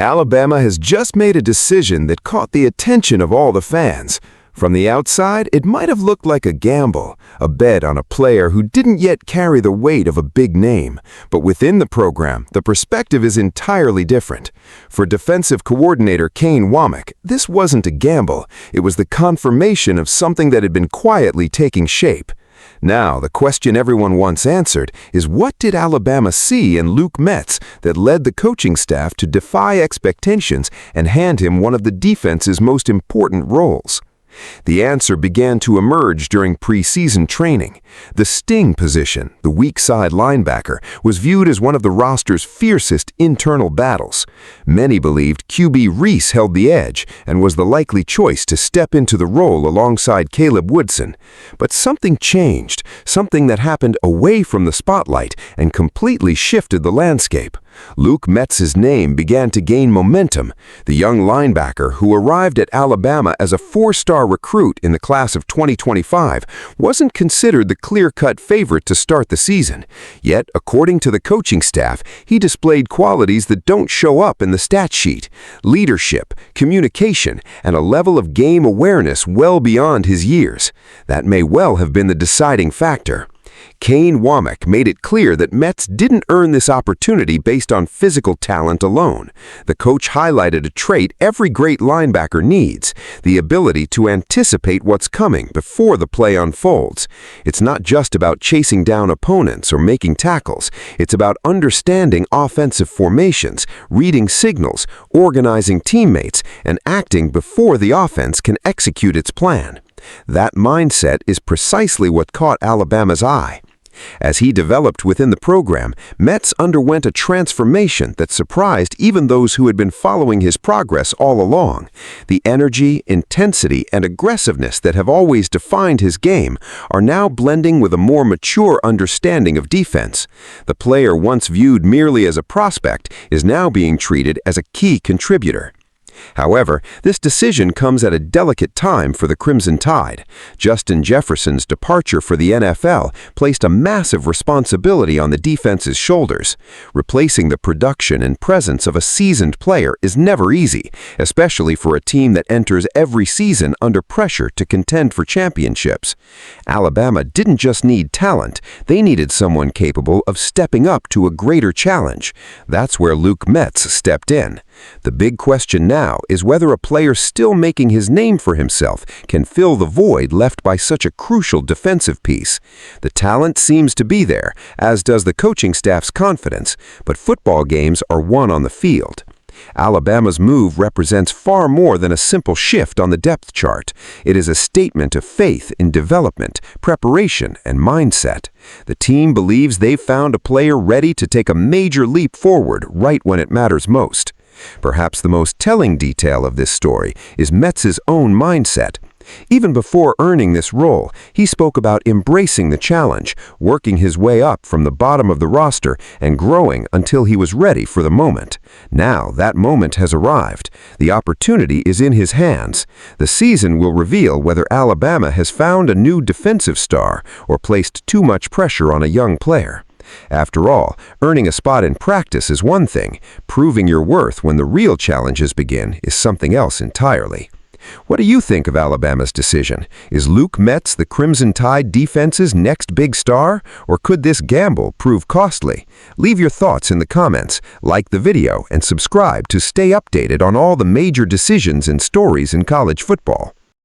Alabama has just made a decision that caught the attention of all the fans. From the outside, it might have looked like a gamble, a bet on a player who didn't yet carry the weight of a big name. But within the program, the perspective is entirely different. For defensive coordinator Kane Womack, this wasn't a gamble. It was the confirmation of something that had been quietly taking shape. Now, the question everyone wants answered is, what did Alabama see in Luke Metz that led the coaching staff to defy expectations and hand him one of the defense's most important roles? The answer began to emerge during preseason training. The sting position, the weak side linebacker, was viewed as one of the roster's fiercest internal battles. Many believed QB Reese held the edge and was the likely choice to step into the role alongside Caleb Woodson. But something changed, something that happened away from the spotlight and completely shifted the landscape. Luke Metz's name began to gain momentum. The young linebacker, who arrived at Alabama as a four-star recruit in the class of 2025, wasn't considered the clear-cut favorite to start the season. Yet, according to the coaching staff, he displayed qualities that don't show up in the stat sheet: leadership, communication, and a level of game awareness well beyond his years. That may well have been the deciding factor. Kane Womack made it clear that Metz didn't earn this opportunity based on physical talent alone. The coach highlighted a trait every great linebacker needs: the ability to anticipate what's coming before the play unfolds. It's not just about chasing down opponents or making tackles. It's about understanding offensive formations, reading signals, organizing teammates, and acting before the offense can execute its plan. That mindset is precisely what caught Alabama's eye. As he developed within the program, Metz underwent a transformation that surprised even those who had been following his progress all along. The energy, intensity, and aggressiveness that have always defined his game are now blending with a more mature understanding of defense. The player once viewed merely as a prospect is now being treated as a key contributor. However, this decision comes at a delicate time for the Crimson Tide. Justin Jefferson's departure for the NFL placed a massive responsibility on the defense's shoulders. Replacing the production and presence of a seasoned player is never easy, especially for a team that enters every season under pressure to contend for championships. Alabama didn't just need talent, they needed someone capable of stepping up to a greater challenge. That's where Luke Metz stepped in. The big question now is whether a player still making his name for himself can fill the void left by such a crucial defensive piece. The talent seems to be there, as does the coaching staff's confidence, but football games are won on the field. Alabama's move represents far more than a simple shift on the depth chart. It is a statement of faith in development, preparation, and mindset. The team believes they've found a player ready to take a major leap forward right when it matters most. Perhaps the most telling detail of this story is Metz's own mindset. Even before earning this role, he spoke about embracing the challenge, working his way up from the bottom of the roster and growing until he was ready for the moment. Now that moment has arrived. The opportunity is in his hands. The season will reveal whether Alabama has found a new defensive star or placed too much pressure on a young player. After all, earning a spot in practice is one thing. Proving your worth when the real challenges begin is something else entirely. What do you think of Alabama's decision? Is Luke Metz the Crimson Tide defense's next big star, or could this gamble prove costly? Leave your thoughts in the comments, like the video, and subscribe to stay updated on all the major decisions and stories in college football.